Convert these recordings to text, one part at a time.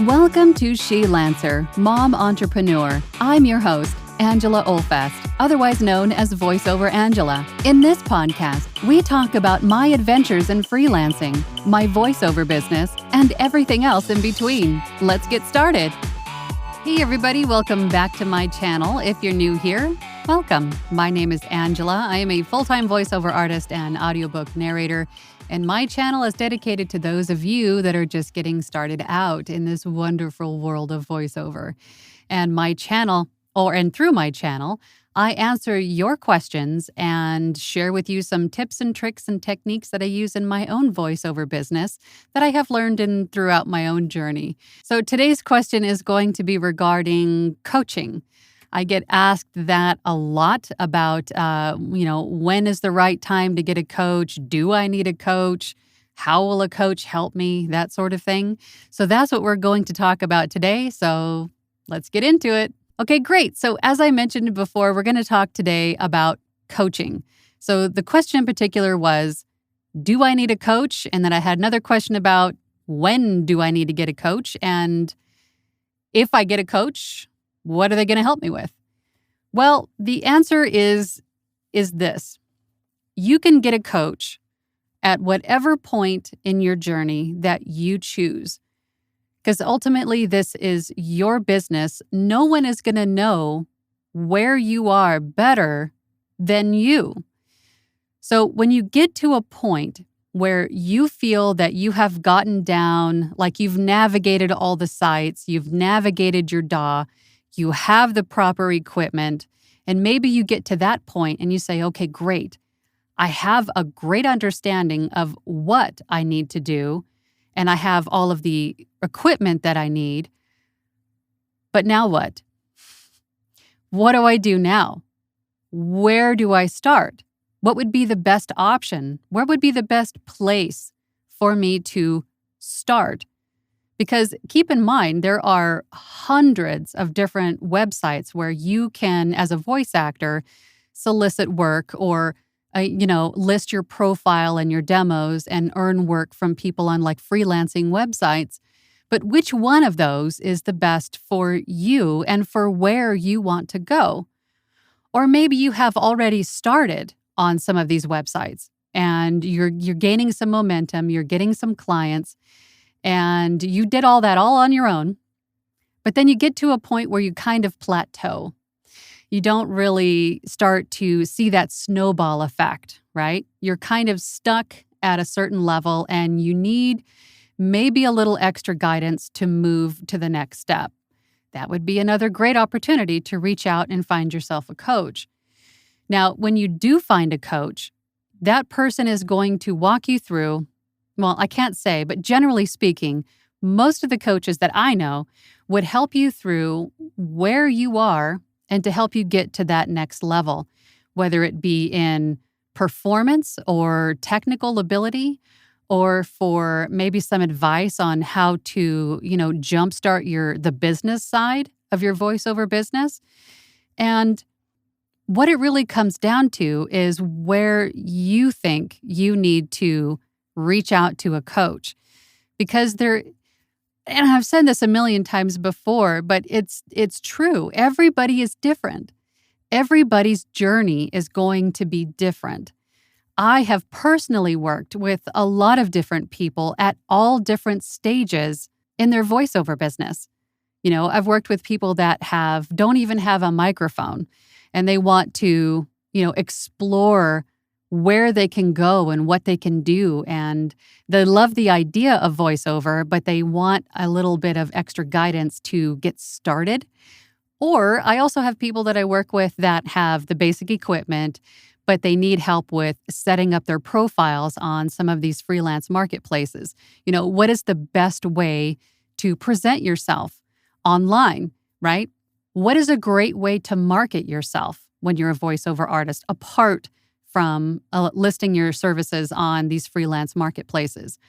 Welcome to Shelancer, Mom Entrepreneur. I'm your host, Angela Olfest, otherwise known as VoiceOver Angela. In this podcast, we talk about my adventures in freelancing, my voiceover business, and everything else in between. Let's get started. Hey everybody, welcome back to my channel. If you're new here, welcome. My name is Angela. I am a full-time voiceover artist and audiobook narrator. And my channel is dedicated to those of you that are just getting started out in this wonderful world of voiceover. And my channel, through my channel, I answer your questions and share with you some tips and tricks and techniques that I use in my own voiceover business that I have learned throughout my own journey. So today's question is going to be regarding coaching. I get asked that a lot about, when is the right time to get a coach? Do I need a coach? How will a coach help me? That sort of thing. So that's what we're going to talk about today. So let's get into it. Okay, great. So as I mentioned before, we're going to talk today about coaching. So the question in particular was, do I need a coach? And then I had another question about when do I need to get a coach? And if I get a coach, what are they going to help me with? Well, the answer is this. You can get a coach at whatever point in your journey that you choose. Because ultimately, this is your business. No one is going to know where you are better than you. So when you get to a point where you feel that you have gotten down, like you've navigated all the sites, you've navigated your DAW, you have the proper equipment, and maybe you get to that point and you say, okay, great. I have a great understanding of what I need to do, and I have all of the equipment that I need. But now what? What do I do now? Where do I start? What would be the best option? Where would be the best place for me to start? Because keep in mind, there are hundreds of different websites where you can, as a voice actor, solicit work or, list your profile and your demos and earn work from people on like freelancing websites. But which one of those is the best for you and for where you want to go? Or maybe you have already started on some of these websites and you're gaining some momentum, you're getting some clients, and you did all that all on your own, but then you get to a point where you kind of plateau. You don't really start to see that snowball effect, right? You're kind of stuck at a certain level and you need maybe a little extra guidance to move to the next step. That would be another great opportunity to reach out and find yourself a coach. Now, when you do find a coach, that person is going to walk you through. Well, I can't say, but generally speaking, most of the coaches that I know would help you through where you are and to help you get to that next level, whether it be in performance or technical ability, or for maybe some advice on how to, jumpstart the business side of your voiceover business. And what it really comes down to is where you think you need to reach out to a coach, because and I've said this a million times before, but it's true. Everybody is different. Everybody's journey is going to be different. I have personally worked with a lot of different people at all different stages in their voiceover business. I've worked with people that don't even have a microphone and they want to, explore where they can go and what they can do. And they love the idea of voiceover, but they want a little bit of extra guidance to get started. Or I also have people that I work with that have the basic equipment, but they need help with setting up their profiles on some of these freelance marketplaces. What is the best way to present yourself online, right? What is a great way to market yourself when you're a voiceover artist, apart from listing your services on these freelance marketplaces?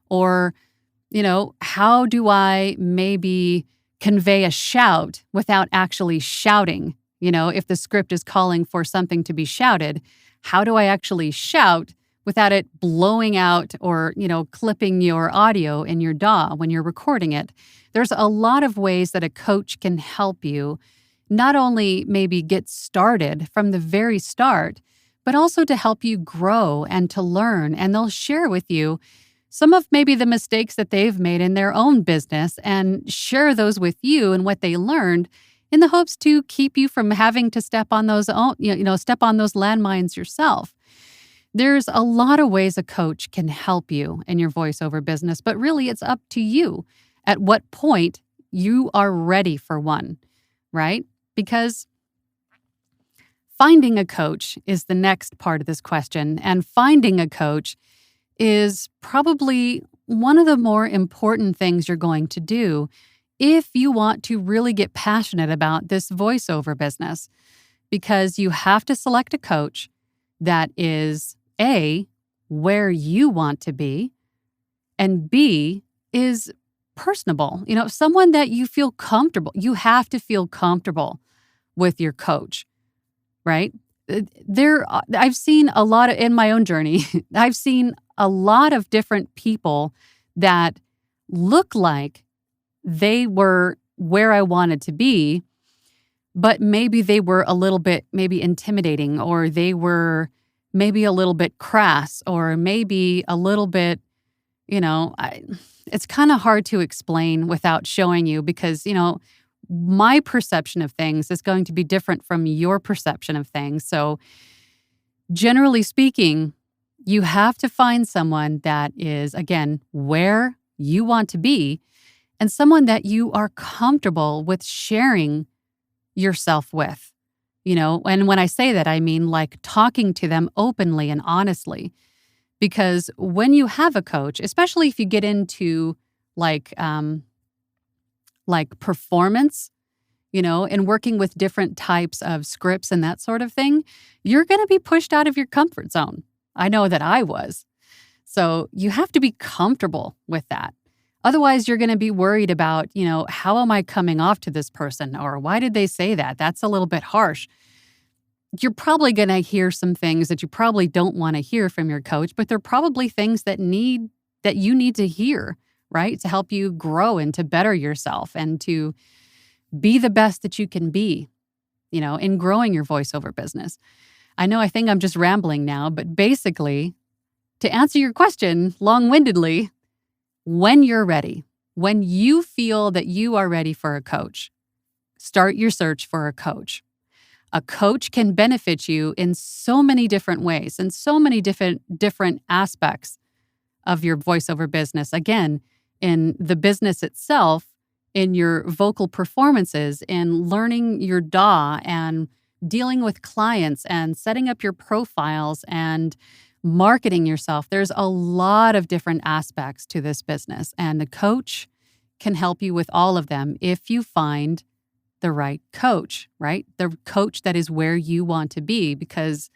Or, how do I maybe convey a shout without actually shouting? If the script is calling for something to be shouted, how do I actually shout without it blowing out or, clipping your audio in your DAW when you're recording it. There's a lot of ways that a coach can help you not only maybe get started from the very start, but also to help you grow and to learn. And they'll share with you some of maybe the mistakes that they've made in their own business and share those with you and what they learned in the hopes to keep you from having to step on those landmines yourself. There's a lot of ways a coach can help you in your voiceover business, but really it's up to you at what point you are ready for one, right? Because finding a coach is the next part of this question, and finding a coach is probably one of the more important things you're going to do if you want to really get passionate about this voiceover business, because you have to select a coach that is A, where you want to be, and B, is personable. Someone that you feel comfortable. You have to feel comfortable with your coach, right? I've seen a lot in my own journey, I've seen a lot of different people that look like they were where I wanted to be, but maybe they were a little bit maybe intimidating, or they were maybe a little bit crass, or maybe a little bit, it's kind of hard to explain without showing you, because, my perception of things is going to be different from your perception of things. So generally speaking, you have to find someone that is, again, where you want to be, and someone that you are comfortable with sharing yourself with. And when I say that, I mean like talking to them openly and honestly. Because when you have a coach, especially if you get into like performance, and working with different types of scripts and that sort of thing, you're going to be pushed out of your comfort zone. I know that I was. So you have to be comfortable with that. Otherwise, you're going to be worried about, how am I coming off to this person? Or why did they say that? That's a little bit harsh. You're probably going to hear some things that you probably don't want to hear from your coach, but they're probably things that you need to hear, right? To help you grow and to better yourself and to be the best that you can be, in growing your voiceover business. I think I'm just rambling now, but basically, to answer your question long-windedly, when you're ready, when you feel that you are ready for a coach, start your search for a coach. A coach can benefit you in so many different ways and so many different aspects of your voiceover business. Again, in the business itself, in your vocal performances, in learning your DAW and dealing with clients and setting up your profiles and marketing yourself. There's a lot of different aspects to this business, and the coach can help you with all of them if you find the right coach, right? The coach that is where you want to be, because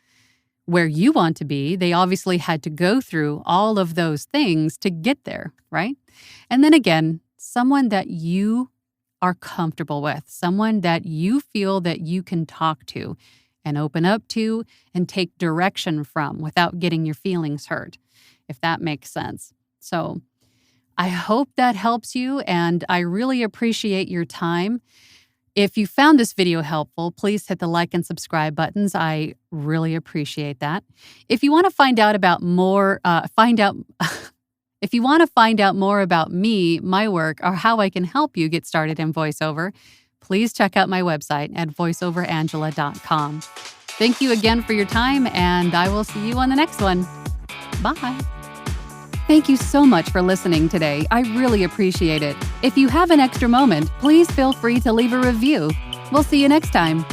where you want to be, they obviously had to go through all of those things to get there, right? And then again, someone that you are comfortable with, someone that you feel that you can talk to and open up to and take direction from without getting your feelings hurt, if that makes sense. So I hope that helps you, and I really appreciate your time. If you found this video helpful, please hit the like and subscribe buttons. I really appreciate that. If you want to find out about more, if you want to find out more about me, my work, or how I can help you get started in voiceover, please check out my website at voiceoverangela.com. Thank you again for your time, and I will see you on the next one. Bye. Thank you so much for listening today. I really appreciate it. If you have an extra moment, please feel free to leave a review. We'll see you next time.